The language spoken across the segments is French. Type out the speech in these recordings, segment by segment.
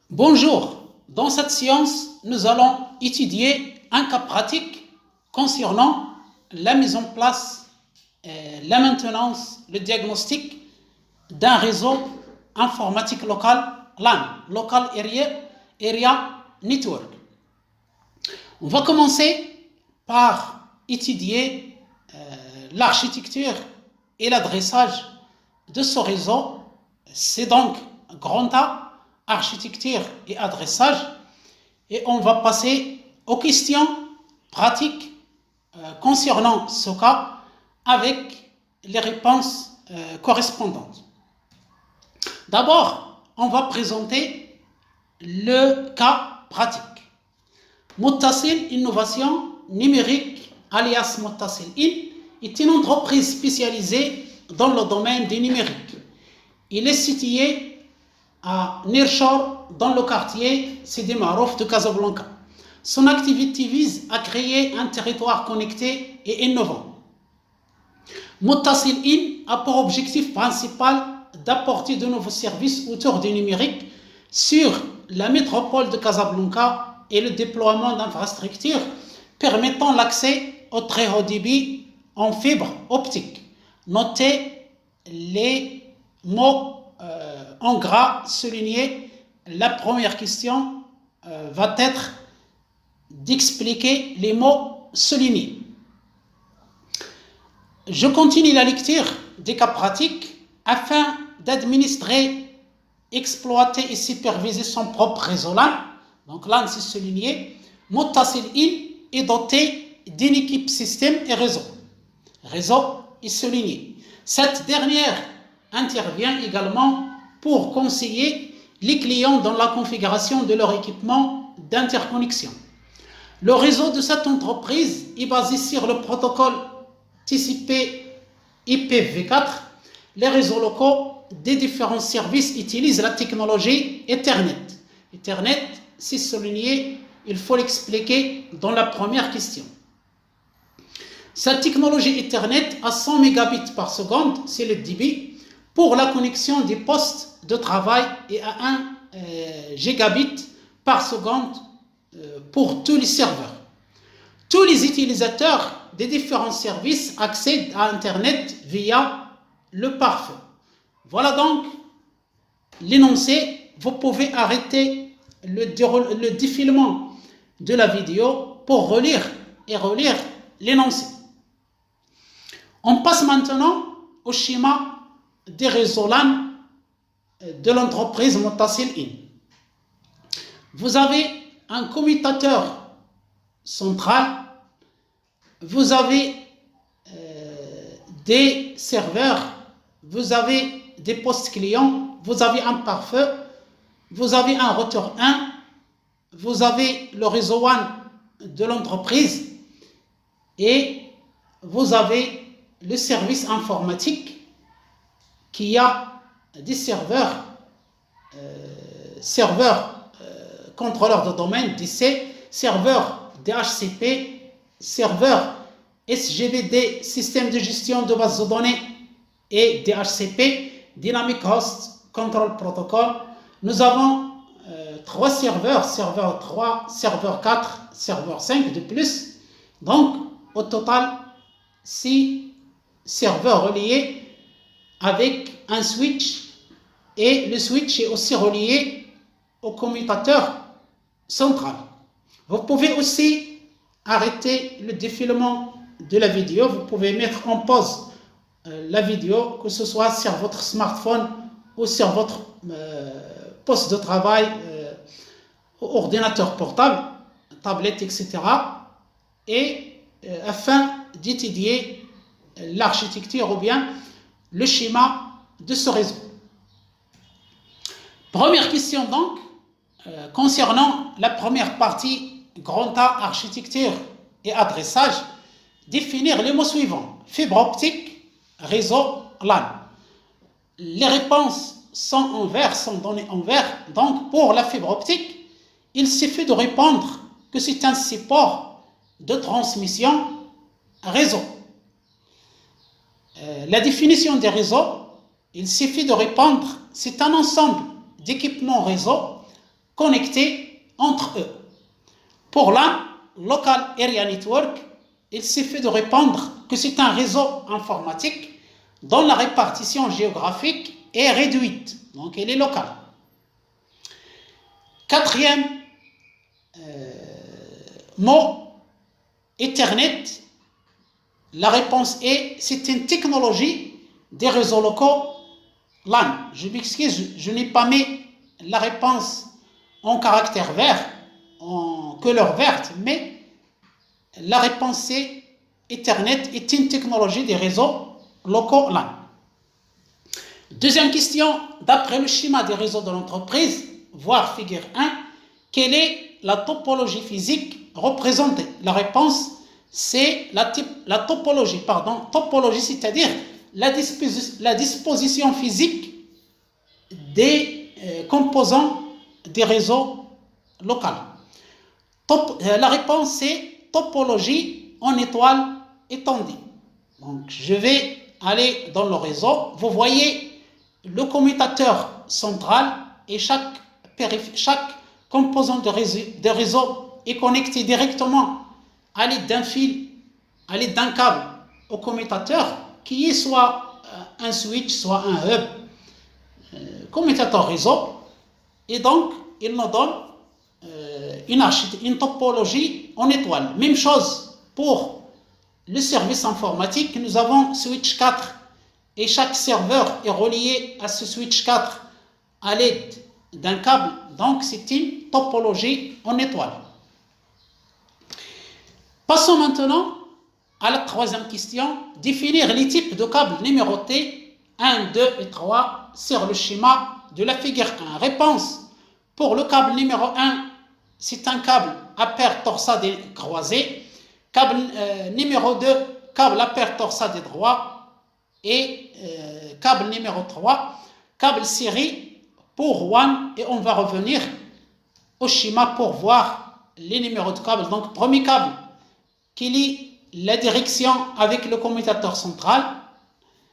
Bonjour, dans cette séance, nous allons étudier un cas pratique concernant la mise en place, la maintenance, le diagnostic d'un réseau informatique local LAN, Local Area Network. On va commencer par étudier l'architecture et l'adressage de ce réseau. C'est donc grand A, architecture et adressage, et on va passer aux questions pratiques concernant ce cas avec les réponses correspondantes. D'abord, on va présenter le cas pratique. Muttasil Innovation Numérique, alias Muttasil In, est une entreprise spécialisée dans le domaine du numérique. Il est situé à Nearshore, dans le quartier Sidi Marouf de Casablanca. Son activité vise à créer un territoire connecté et innovant. Muttasil In a pour objectif principal d'apporter de nouveaux services autour du numérique sur la métropole de Casablanca et le déploiement d'infrastructures permettant l'accès au très haut débit en fibre optique. Notez les mots en gras soulignés. La première question va être d'expliquer les mots soulignés. Je continue la lecture des cas pratiques afin d'administrer, exploiter et superviser son propre réseau LAN. Donc LAN, c'est souligné. Muttasil In est doté d'une équipe système et réseau. Réseau est souligné. Cette dernière intervient également pour conseiller les clients dans la configuration de leur équipement d'interconnexion. Le réseau de cette entreprise est basé sur le protocole TCP IPv4. Les réseaux locaux des différents services utilisent la technologie Ethernet. Ethernet, c'est souligné, il faut l'expliquer dans la première question. Cette technologie Ethernet a 100 mégabits par seconde, c'est le débit, pour la connexion des postes de travail et à 1 gigabit par seconde pour tous les serveurs. Tous les utilisateurs des différents services accèdent à Internet via le pare-feu. Voilà donc l'énoncé. Vous pouvez arrêter le défilement de la vidéo pour relire et relire l'énoncé. On passe maintenant au schéma des réseaux LAN de l'entreprise Muttasil In. Vous avez un commutateur central, vous avez des serveurs, vous avez des postes clients, vous avez un pare-feu, vous avez un routeur 1, vous avez le réseau WAN de l'entreprise et vous avez le service informatique qui a des serveurs contrôleurs de domaine, DC, serveurs DHCP, serveurs SGBD, système de gestion de base de données, et DHCP, Dynamic Host Control Protocol. Nous avons 3 serveurs, serveur 3, serveur 4, serveur 5 de plus. Donc, au total, 6 serveurs reliés avec un switch, et le switch est aussi relié au commutateur central. Vous pouvez aussi arrêter le défilement de la vidéo, vous pouvez mettre en pause la vidéo, que ce soit sur votre smartphone ou sur votre poste de travail, ordinateur portable, tablette, etc. et afin d'étudier l'architecture ou bien le schéma de ce réseau. Première question donc, concernant la première partie, grand A, architecture et adressage, définir les mots suivants: fibre optique, réseau, LAN. Les réponses sont en vert, sont données en vert. Donc pour la fibre optique, il suffit de répondre que c'est un support de transmission réseau. La définition des réseaux, il suffit de répondre, c'est un ensemble d'équipements réseau connectés entre eux. Pour la Local Area Network, il suffit de répondre que c'est un réseau informatique dont la répartition géographique est réduite, donc elle est locale. Quatrième mot, Ethernet. La réponse est, c'est une technologie des réseaux locaux LAN. Je m'excuse, je n'ai pas mis la réponse en caractère vert, en couleur verte, mais la réponse c'est Ethernet est une technologie des réseaux locaux LAN. Deuxième question, d'après le schéma des réseaux de l'entreprise, voir figure 1, quelle est la topologie physique représentée? La réponse, c'est la topologie, c'est-à-dire la disposition physique des composants des réseaux locaux. La réponse, c'est topologie en étoile étendue. Donc, je vais aller dans le réseau. Vous voyez le commutateur central et chaque composant de réseau est connecté directement à l'aide d'un fil, à l'aide d'un câble au commutateur qui est soit un switch, soit un hub, commutateur réseau. Et donc, il nous donne une topologie en étoile. Même chose pour le service informatique. Nous avons switch 4 et chaque serveur est relié à ce switch 4 à l'aide d'un câble. Donc, c'est une topologie en étoile. Passons maintenant à la troisième question. Définir les types de câbles numérotés 1, 2 et 3 sur le schéma de la figure 1. Réponse. Pour le câble numéro 1, c'est un câble à paire torsade croisée. Câble numéro 2, câble à paire torsade droit. Et câble numéro 3, câble série pour WAN. Et on va revenir au schéma pour voir les numéros de câbles. Donc, premier câble qui lie la direction avec le commutateur central.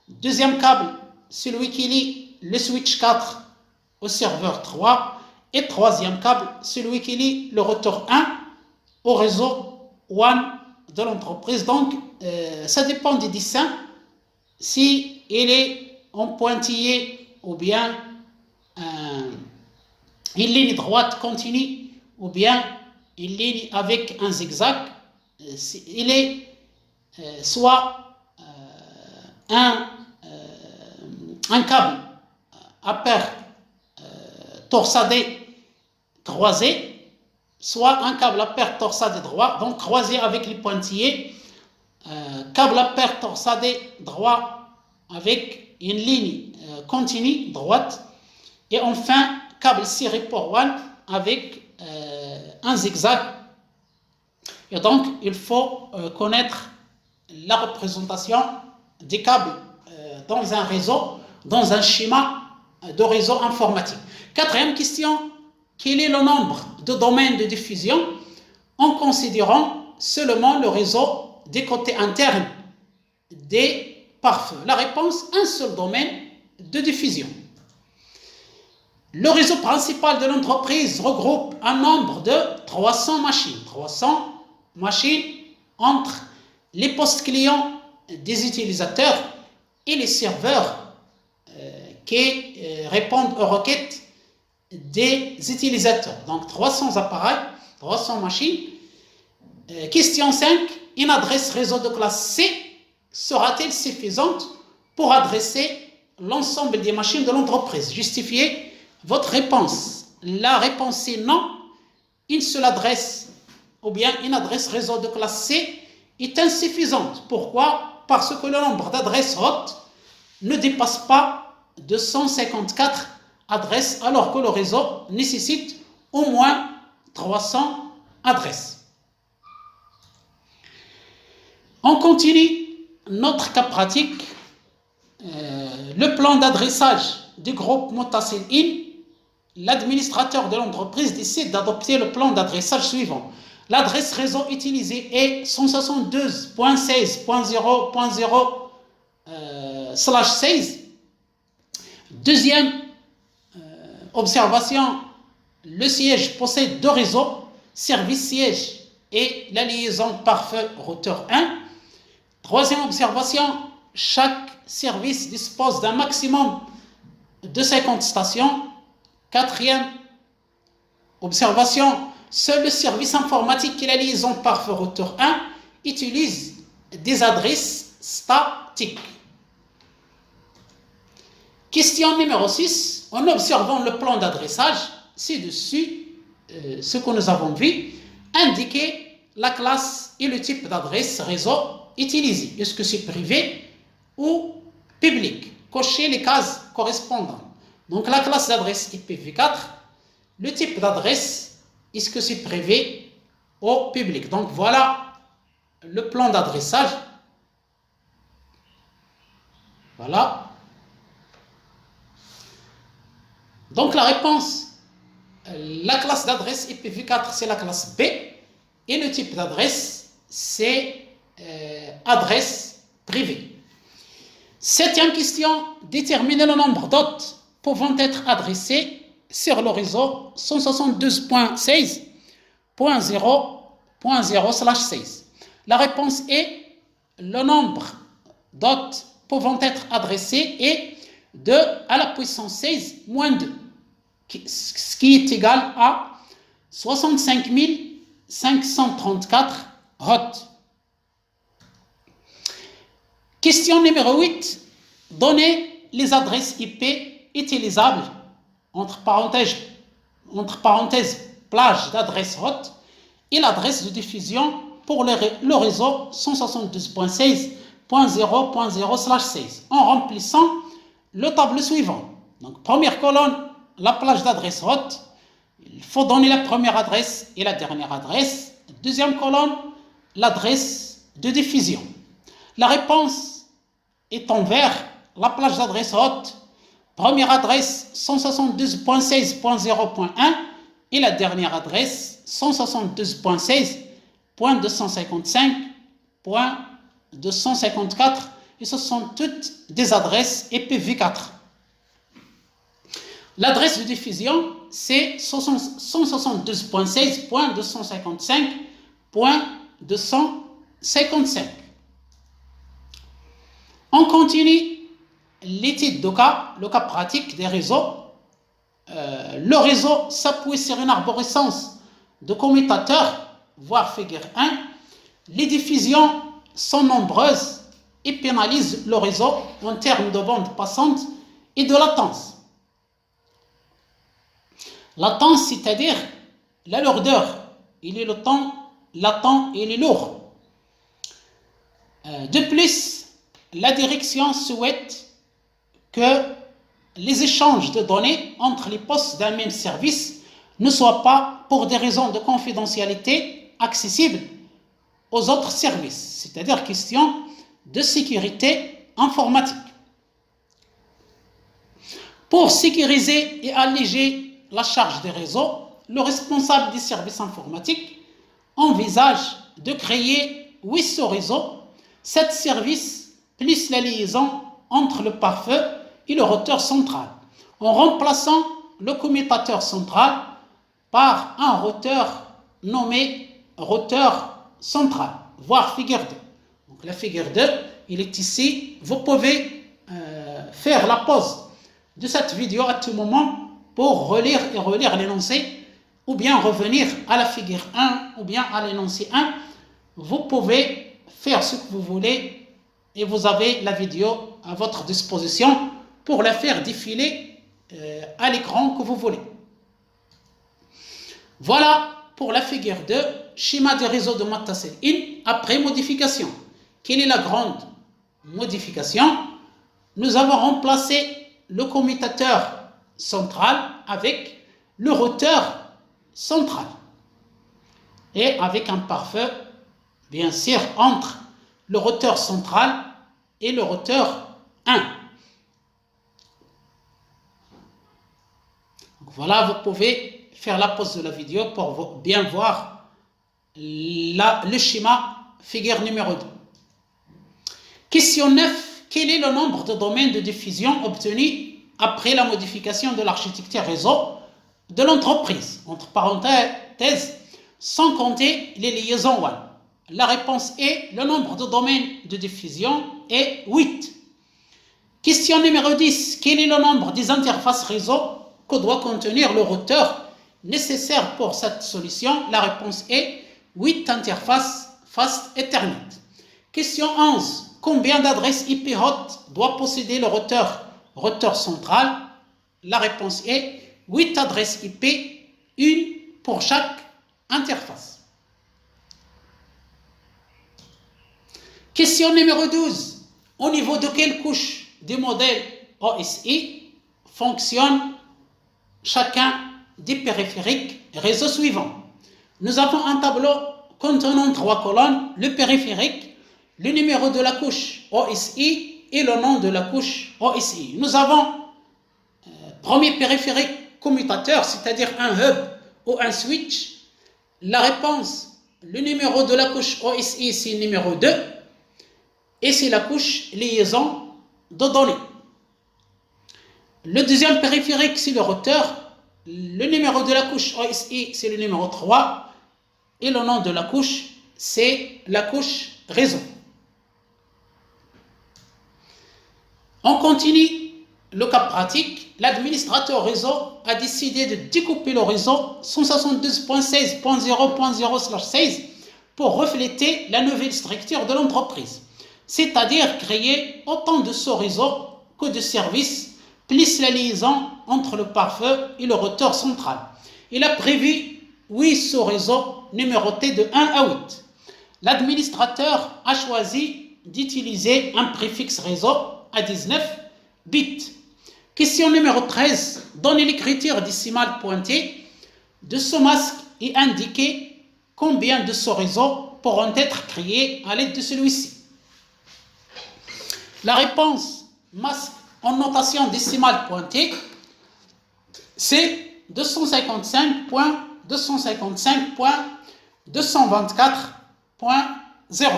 Deuxième câble, celui qui lie le switch 4 au serveur 3. Et troisième câble, celui qui lie le routeur 1 au réseau WAN de l'entreprise. Donc, ça dépend du dessin. Si il est en pointillé ou bien une ligne droite continue ou bien une ligne avec un zigzag, il est soit un câble à paire torsadé croisé, soit un câble à paire torsadé droit, donc croisé avec les pointillés, câble à paire torsadé droit avec une ligne continue droite, et enfin câble serré pour WAN avec un zigzag. Et donc il faut connaître la représentation des câbles dans un réseau, dans un schéma de réseau informatique. Quatrième question, quel est le nombre de domaines de diffusion en considérant seulement le réseau des côtés internes des pare-feux? La réponse, un seul domaine de diffusion. Le réseau principal de l'entreprise regroupe un nombre de 300 machines. 300 machines entre les postes clients des utilisateurs et les serveurs qui répondent aux requêtes des utilisateurs. Donc 300 appareils, 300 machines. Question 5. Une adresse réseau de classe C sera-t-elle suffisante pour adresser l'ensemble des machines de l'entreprise? Justifiez votre réponse. La réponse est non. Une seule adresse ou bien une adresse réseau de classe C est insuffisante. Pourquoi? Parce que le nombre d'adresses hautes ne dépasse pas 254 adresses, alors que le réseau nécessite au moins 300 adresses. On continue notre cas pratique. Le plan d'adressage du groupe Muttasil In. L'administrateur de l'entreprise décide d'adopter le plan d'adressage suivant. L'adresse réseau utilisée est 172.16.0.0/16. Deuxième observation, le siège possède deux réseaux, service siège et la liaison pare-feu routeur 1. Troisième observation, chaque service dispose d'un maximum de 50 stations. Quatrième observation, seul le service informatique et la liaison pare-feu routeur 1 utilisent des adresses statiques. Question numéro 6. En observant le plan d'adressage, ci-dessus, ce que nous avons vu, indiquez la classe et le type d'adresse réseau utilisé. Est-ce que c'est privé ou public? Cochez les cases correspondantes. Donc la classe d'adresse IPv4, le type d'adresse, est-ce que c'est privé ou public? Donc voilà le plan d'adressage. Voilà. Donc la réponse, la classe d'adresse IPv4, c'est la classe B, et le type d'adresse, c'est adresse privée. Septième question, déterminer le nombre d'hôtes pouvant être adressés sur le réseau 172.16.0.0/16. La réponse est le nombre d'hôtes pouvant être adressés est 2 à la puissance 16 moins 2, ce qui est égal à 65 534 hôtes. Question numéro 8. Donnez les adresses IP utilisables, entre parenthèses plage d'adresse hôte et l'adresse de diffusion pour le réseau 172.16.0.0/16 en remplissant le tableau suivant. Donc, première colonne, la plage d'adresse hôte. Il faut donner la première adresse et la dernière adresse. Deuxième colonne, l'adresse de diffusion. La réponse est en vert, la plage d'adresse hôte. Première adresse 172.16.0.1 et la dernière adresse 172.16.255.254 et ce sont toutes des adresses IPv4. L'adresse de diffusion c'est 172.16.255.255. On continue l'étude de cas, le cas pratique des réseaux. Le réseau s'appuie sur une arborescence de commutateurs, voire figure 1. Les diffusions sont nombreuses et pénalisent le réseau en termes de bande passante et de latence. Latence, c'est-à-dire la lourdeur. Il est le temps latent et il est lourd. De plus, la direction souhaite que les échanges de données entre les postes d'un même service ne soient pas, pour des raisons de confidentialité, accessibles aux autres services, c'est-à-dire question de sécurité informatique. Pour sécuriser et alléger la charge des réseaux, le responsable des services informatiques envisage de créer 800 réseaux, 7 services plus la liaison entre le pare-feu et le routeur central, en remplaçant le commutateur central par un routeur nommé routeur central, voire figure 2. Donc la figure 2, il est ici. Vous pouvez faire la pause de cette vidéo à tout moment pour relire et relire l'énoncé, ou bien revenir à la figure 1 ou bien à l'énoncé 1. Vous pouvez faire ce que vous voulez et vous avez la vidéo à votre disposition pour la faire défiler à l'écran que vous voulez. Voilà pour la figure 2, schéma des réseaux de Muttasil-In après modification. Quelle est la grande modification? Nous avons remplacé le commutateur central avec le routeur central et avec un pare-feu, bien sûr, entre le routeur central et le routeur 1. Donc voilà, vous pouvez faire la pause de la vidéo pour bien voir le schéma figure numéro 2. Question 9. Quel est le nombre de domaines de diffusion obtenus après la modification de l'architecture réseau de l'entreprise, entre parenthèses, sans compter les liaisons WAN. La réponse est le nombre de domaines de diffusion est 8. Question numéro 10. Quel est le nombre des interfaces réseau que doit contenir le routeur nécessaire pour cette solution? La réponse est 8 interfaces Fast Ethernet. Question 11. Combien d'adresses IP hot doit posséder le routeur central? La réponse est 8 adresses IP, une pour chaque interface. Question numéro 12. Au niveau de quelle couche du modèle OSI fonctionne chacun des périphériques réseau suivants? Nous avons un tableau contenant 3 colonnes, le périphérique, le numéro de la couche OSI et le nom de la couche OSI. Nous avons premier périphérique commutateur, c'est-à-dire un hub ou un switch. La réponse, le numéro de la couche OSI, c'est le numéro 2 et c'est la couche liaison de données. Le deuxième périphérique, c'est le routeur. Le numéro de la couche OSI, c'est le numéro 3 et le nom de la couche, c'est la couche réseau. On continue le cas pratique. L'administrateur réseau a décidé de découper le réseau 172.16.0.0/16 pour refléter la nouvelle structure de l'entreprise, c'est-à-dire créer autant de sous-réseaux que de services, plus la liaison entre le pare-feu et le routeur central. Il a prévu 8 sous-réseaux numérotés de 1 à 8. L'administrateur a choisi d'utiliser un préfixe réseau à 19 bits. Question numéro 13. Donnez l'écriture décimale pointée de ce masque et indiquez combien de sous-réseaux pourront être créés à l'aide de celui-ci. La réponse masque en notation décimale pointée, c'est 255.255.224.0.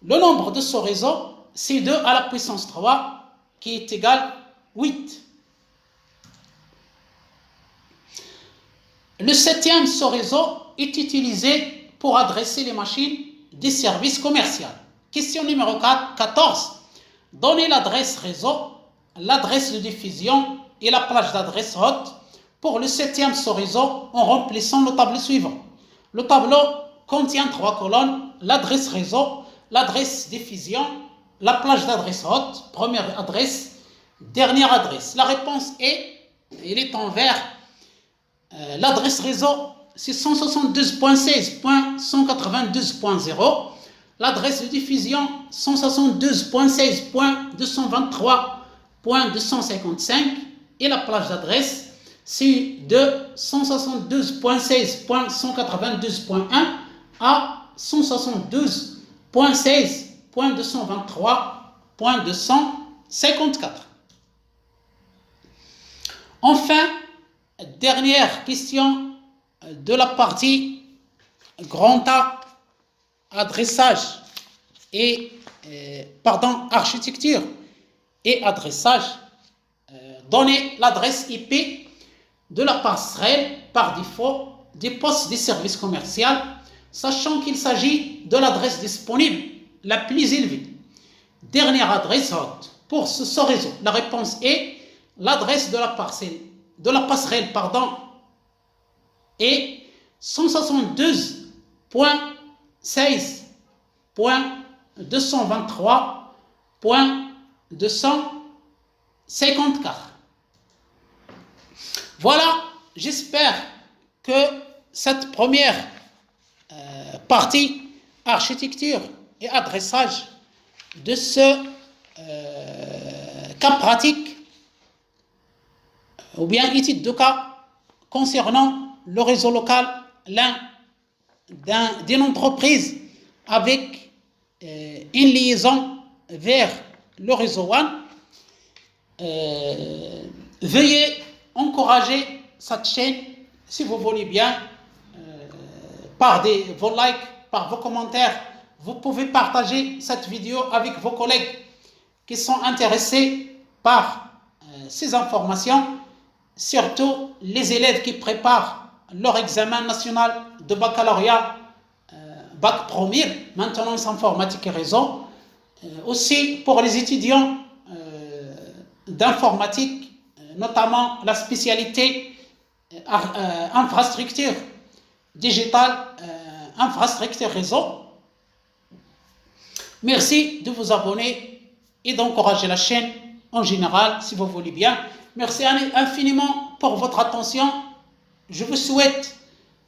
Le nombre de sous-réseaux, c'est 2 à la puissance 3, qui est égal 8. Le 7e sous-réseau est utilisé pour adresser les machines des services commerciaux. Question numéro 14. Donnez l'adresse réseau, l'adresse de diffusion et la plage d'adresse haute pour le 7e sous-réseau en remplissant le tableau suivant. Le tableau contient 3 colonnes, l'adresse réseau, l'adresse diffusion, la plage d'adresse haute, première adresse, dernière adresse. La réponse est, il est en vert, l'adresse réseau c'est 172.16.192.0, l'adresse de diffusion 172.16.223.255 et la plage d'adresse c'est de 172.16.192.1 à 172.16.223.254. Enfin, dernière question de la partie grand A, adressage et architecture et adressage. Donnez l'adresse IP de la passerelle par défaut des postes des services commerciaux, sachant qu'il s'agit de l'adresse disponible la plus élevée. Dernière adresse haute pour ce réseau. La réponse est l'adresse de la passerelle est 172.16.223.254. Voilà, j'espère que cette première partie architecture et adressage de ce cas pratique ou bien étude de cas concernant le réseau local d'une entreprise avec une liaison vers le réseau WAN. Veuillez encourager cette chaîne, si vous voulez bien, par vos likes, par vos commentaires. Vous pouvez partager cette vidéo avec vos collègues qui sont intéressés par ces informations surtout les élèves qui préparent leur examen national de baccalauréat, bac premier, maintenance informatique et réseau. Aussi pour les étudiants d'informatique, notamment la spécialité infrastructure digitale, infrastructure réseau. Merci de vous abonner et d'encourager la chaîne en général, si vous voulez bien. Merci infiniment pour votre attention. Je vous souhaite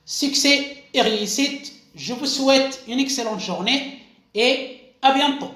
succès et réussite. Je vous souhaite une excellente journée et à bientôt.